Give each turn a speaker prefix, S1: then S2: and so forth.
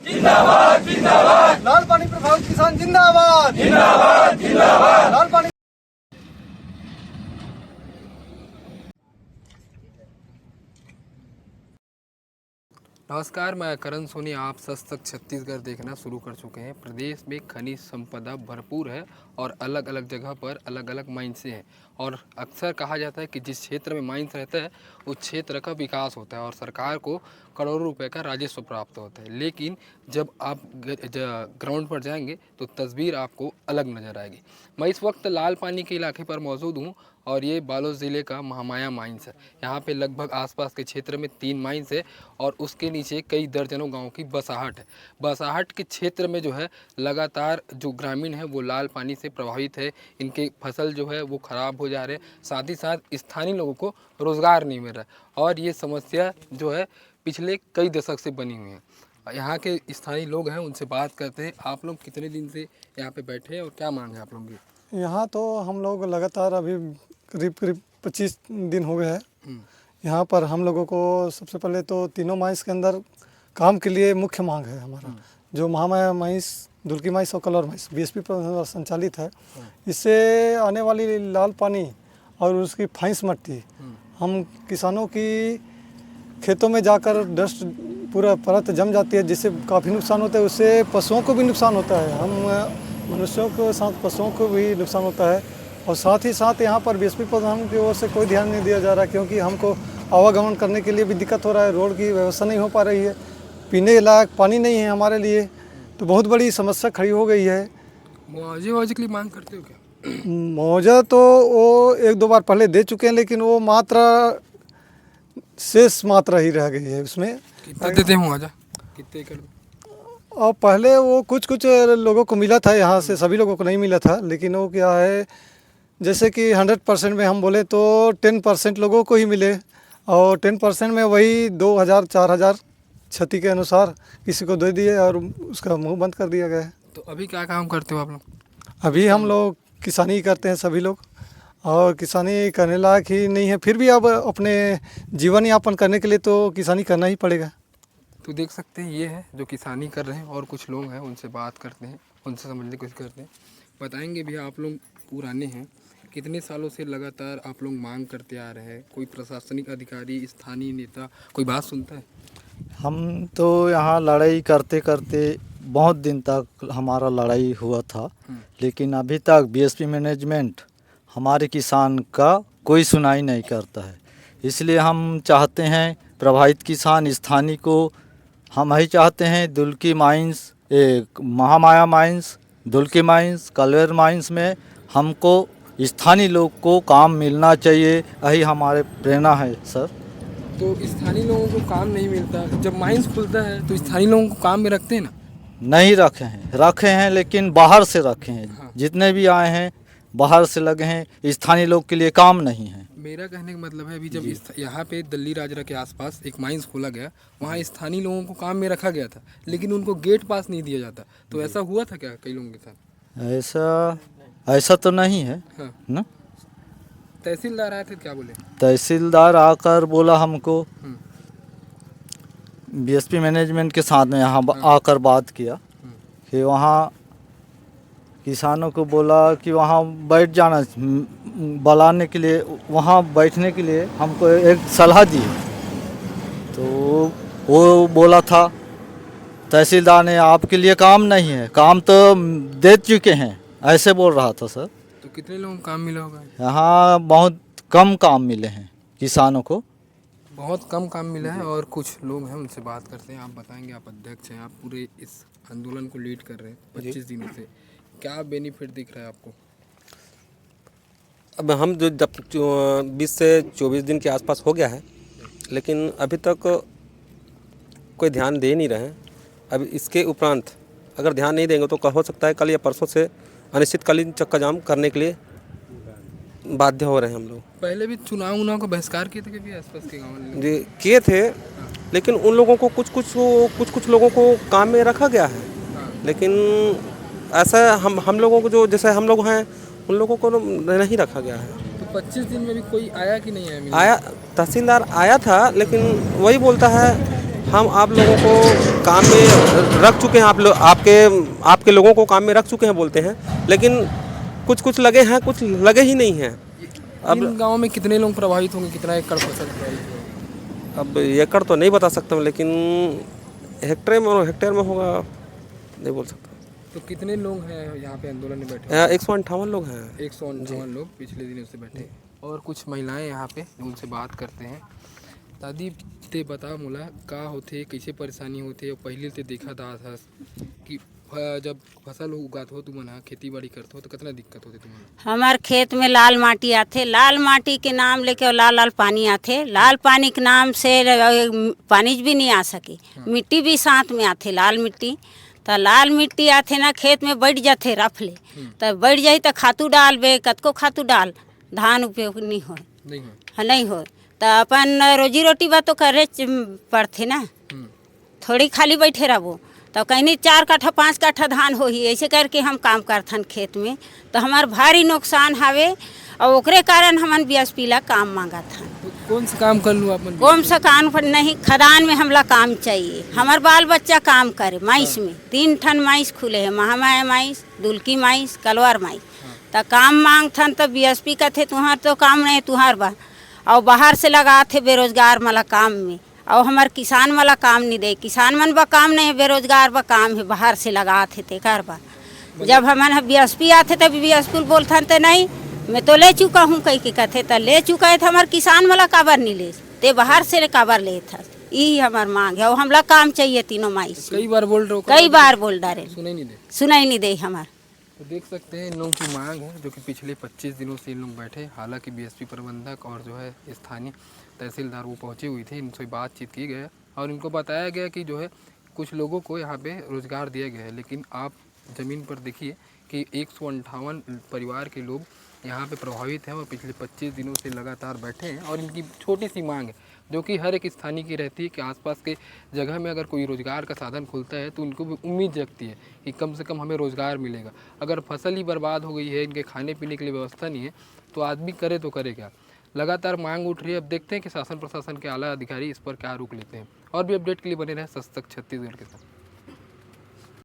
S1: जिंदाबाद जिंदाबाद। लाल पानी प्रभावित किसान जिंदाबाद जिंदाबाद जिंदाबाद। लाल पानी।
S2: नमस्कार, मैं करण सोनी। आप सशक्त छत्तीसगढ़ देखना शुरू कर चुके हैं। प्रदेश में खनिज संपदा भरपूर है और अलग अलग जगह पर अलग अलग माइंस हैं। और अक्सर कहा जाता है कि जिस क्षेत्र में माइंस रहता है उस क्षेत्र का विकास होता है और सरकार को करोड़ों रुपए का राजस्व प्राप्त होता है। लेकिन जब आप ग्राउंड पर जाएंगे तो तस्वीर आपको अलग नज़र आएगी। मैं इस वक्त लाल पानी के इलाके पर मौजूद हूँ और ये बालोद ज़िले का महामाया माइंस है। यहाँ पे लगभग आसपास के क्षेत्र में 3 माइंस है और उसके नीचे कई दर्जनों गांव की बसाहट है। बसाहट के क्षेत्र में जो है लगातार जो ग्रामीण है वो लाल पानी से प्रभावित है। इनके फसल जो है वो ख़राब हो जा रहे हैं, साथ ही साथ स्थानीय लोगों को रोज़गार नहीं मिल रहा है और ये समस्या जो है पिछले कई दशक से बनी हुई है। यहाँ के स्थानीय लोग हैं, उनसे बात करते हैं। आप लोग कितने दिन से यहाँ पे बैठे हैं और क्या मांग है आप लोगों की?
S1: यहाँ तो हम लोग लगातार अभी करीब 25 दिन हो गए हैं। यहाँ पर हम लोगों को सबसे पहले तो तीनों माइंस के अंदर काम के लिए मुख्य मांग है हमारा, जो महामाया माइंस, दुल्की माइंस और कलौर माइंस बीएसपी पर संचालित है। इससे आने वाली लाल पानी और उसकी फाइंस मट्टी हम किसानों की खेतों में जाकर डस्ट पूरा परत जम जाती है, जिससे काफ़ी नुकसान होता है। उससे पशुओं को भी नुकसान होता है, हम मनुष्यों के साथ पशुओं को भी नुकसान होता है। और साथ ही साथ यहाँ पर बीएसपी प्रधान की ओर से कोई ध्यान नहीं दिया जा रहा, क्योंकि हमको आवागमन करने के लिए भी दिक्कत हो रहा है। रोड की व्यवस्था नहीं हो पा रही है, पीने लायक पानी नहीं है हमारे लिए, तो बहुत बड़ी समस्या खड़ी हो गई है।
S2: मुआवजे के लिए मांग करते हो क्या?
S1: मुआवजा तो वो 1-2 बार पहले दे चुके हैं, लेकिन वो मात्रा शेष मात्रा ही रह गई है उसमें।
S2: कितना देते हैं मुआवजा? कितने एकड़?
S1: और पहले वो कुछ लोगों को मिला था, यहाँ से सभी लोगों को नहीं मिला था। लेकिन वो क्या है, जैसे कि 100% में हम बोले तो 10% लोगों को ही मिले और 10% में वही 2,000-4,000 क्षति के अनुसार किसी को दे दिए और उसका मुंह बंद कर दिया गया है।
S2: तो अभी क्या काम करते हो आप लोग?
S1: अभी हम लोग किसानी करते हैं सभी लोग, और किसानी करने लायक ही नहीं है, फिर भी अब अपने जीवन यापन करने के लिए तो किसानी करना ही पड़ेगा।
S2: तो देख सकते हैं ये है जो किसानी कर रहे हैं और कुछ लोग हैं, उनसे बात करते हैं, उनसे समझने की कोशिश करते हैं। बताएंगे भैया, आप लोग पुराने हैं, कितने सालों से लगातार आप लोग मांग करते आ रहे हैं? कोई प्रशासनिक अधिकारी, स्थानीय नेता कोई बात सुनता है?
S3: हम तो यहाँ लड़ाई करते करते बहुत दिन तक हमारा लड़ाई हुआ था, लेकिन अभी तक बीएसपी मैनेजमेंट हमारे किसान का कोई सुनाई नहीं करता है। इसलिए हम चाहते हैं प्रभावित किसान स्थानीय को, हम यही चाहते हैं Dulki mines, Mahamaya mines, Dulki mines, Kalaur mines में हमको स्थानीय लोग को काम मिलना चाहिए, यही हमारे प्रेरणा है सर।
S2: तो स्थानीय लोगों को काम नहीं मिलता, जब माइंस खुलता है तो स्थानीय लोगों को काम में रखते हैं ना?
S3: नहीं रखे हैं लेकिन बाहर से रखे हैं।
S2: हाँ।
S3: जितने भी आए हैं बाहर से लगे हैं, स्थानीय लोग के लिए काम नहीं है।
S2: मेरा कहने का मतलब है, अभी जब यहाँ पे दिल्ली राजरा के आसपास एक माइंस खोला गया, वहाँ स्थानीय लोगों को काम में रखा गया था, लेकिन उनको गेट पास नहीं दिया जाता। तो ऐसा हुआ था क्या कई लोगों के साथ?
S3: ऐसा तो नहीं है।
S2: हाँ।
S3: ना,
S2: तहसीलदार आए थे, क्या बोले?
S3: तहसीलदार आकर बोला हमको, बीएसपी मैनेजमेंट के साथ में यहाँ आकर बात किया कि वहाँ किसानों को बोला कि वहाँ बैठ जाना, बुलाने के लिए, वहाँ बैठने के लिए हमको एक सलाह दी। तो वो बोला था तहसीलदार ने, आपके लिए काम नहीं है, काम तो दे चुके हैं, ऐसे बोल रहा था सर।
S2: तो कितने लोगों को काम मिला होगा?
S3: यहाँ बहुत कम काम मिले हैं किसानों को,
S2: बहुत कम काम मिला है। और कुछ लोग हैं, उनसे बात करते हैं। आप बताएंगे, आप अध्यक्ष हैं, आप पूरे इस आंदोलन को लीड कर रहे हैं 25 दिनों से, क्या बेनिफिट दिख रहा है आपको?
S4: अब हम जो 20 से 24 दिन के आसपास हो गया है, लेकिन अभी तक कोई ध्यान दे नहीं रहे हैं। अब इसके उपरांत अगर ध्यान नहीं देंगे तो हो सकता है कल या परसों से अनिश्चितकालीन चक्का जाम करने के लिए बाध्य हो रहे हैं हम लोग।
S2: पहले भी चुनाव का बहिष्कार किए थे कभी आसपास के गाँव
S4: जी किए थे, लेकिन उन लोगों को कुछ लोगों को काम में रखा गया है। लेकिन ऐसा हम लोगों को, जो जैसे हम लोग हैं, उन लोगों को नहीं रखा गया है।
S2: तो 25 दिन में भी कोई आया कि नहीं आया?
S4: आया, तहसीलदार आया था, लेकिन वही बोलता है हम आप लोगों को काम में रख चुके हैं, आपके लोगों को काम में रख चुके हैं बोलते हैं, लेकिन कुछ लगे हैं, कुछ लगे ही नहीं हैं।
S2: अब इन गाँव में कितने लोग प्रभावित होंगे, कितना एकड़ फसल प्रभावित होगा?
S4: अब एकड़ तो नहीं बता सकता हूँ, लेकिन हेक्टेयर में होगा, नहीं बोल सकता।
S2: तो कितने लोग हैं यहाँ पे आंदोलन में बैठे?
S4: 158 लोग हैं।
S2: 158 लोग पिछले दिनों से बैठे। और कुछ महिलाएं यहाँ पे उनसे बात करते हैं। दादी ते बता मोला का होथे, कैसे परेशानी होथे, और पहले ते देखा था कि जब फसल उगात हो तुमन ह खेती बाड़ी करत हो तो कितना दिक्कत होती तुमन?
S5: हमार खेत में लाल माटी आथे, लाल माटी के नाम लेके लाल लाल पानी आथे, लाल पानी के नाम से पानी भी नहीं आ सके, मिट्टी भी साथ में आथे, लाल मिट्टी। तो लाल मिट्टी आथे ना, खेत में बैठ जाते रफले, तो बैठ जाए तो खातू डाल बे, कतको खातू डाल, धान उपयोग नहीं हो, नहीं हो। तो अपन रोजी रोटी बा तो करे पड़थे ना, थोड़ी खाली बैठे रहो। तो कहीं 4 काठा 5 काठा धान हो ही, ऐसे करके हम काम करथन खेत में। तो हमार भारी नुकसान हावे, और ओकरे कारण हमन बीएसपी ला काम मांगथन।
S2: तो कौन सा काम कर लूँ अपन?
S5: कौन सा काम पर नहीं, खदान में हमला काम चाहिए। हमार बाल बच्चा काम करे माइस में, 3 ठन माइस खुले हैं, महामाया माइस, दुलकी माइस, कलवार माइस। तो काम मांगथन तो बीएसपी कहते तुहार तो काम नहीं, तुहार बा, और बाहर से लगाते बेरोजगार मला काम में, और हमार किसान वाला काम नहीं दे, किसान मन बा काम नहीं है, बेरोजगार बा काम है, बाहर से लगाते ते कर बा। जब हमारे बीएसपी आते तब बीएसपी बोलथन तो नहीं, मैं तो ले चुका हूँ, कहीं के कहते तो ले चुका है, तो हमारे किसान वाला काबर नहीं ले, ते बाहर से काबर ले था। यही हमार मांग है, और हमला काम चाहिए तीनों माइस।
S2: कई बार बोल रहे हो,
S5: कई बार बोल डाले,
S2: सुनाई नहीं दे।
S5: हमार।
S2: तो देख सकते हैं इन लोगों की मांग है, जो कि पिछले 25 दिनों से इन लोग बैठे। हालांकि बीएसपी प्रबंधक और जो है स्थानीय तहसीलदार वो पहुंचे हुई थे, इनसे बातचीत की गई और इनको बताया गया कि जो है कुछ लोगों को यहाँ पे रोज़गार दिया गया है। लेकिन आप ज़मीन पर देखिए कि 158 परिवार के लोग यहाँ पे प्रभावित हैं और पिछले 25 दिनों से लगातार बैठे हैं। और इनकी छोटी सी मांग है, जो कि हर एक स्थानीय की रहती है, कि आसपास के जगह में अगर कोई रोज़गार का साधन खुलता है तो उनको भी उम्मीद जगती है कि कम से कम हमें रोज़गार मिलेगा। अगर फसल ही बर्बाद हो गई है, इनके खाने पीने के लिए व्यवस्था नहीं है, तो आदमी करे तो करे क्या। लगातार मांग उठ रही है। अब देखते हैं कि शासन प्रशासन के आला अधिकारी इस पर क्या रुख लेते हैं। और भी अपडेट के लिए बने रहें सच तक छत्तीसगढ़ के साथ।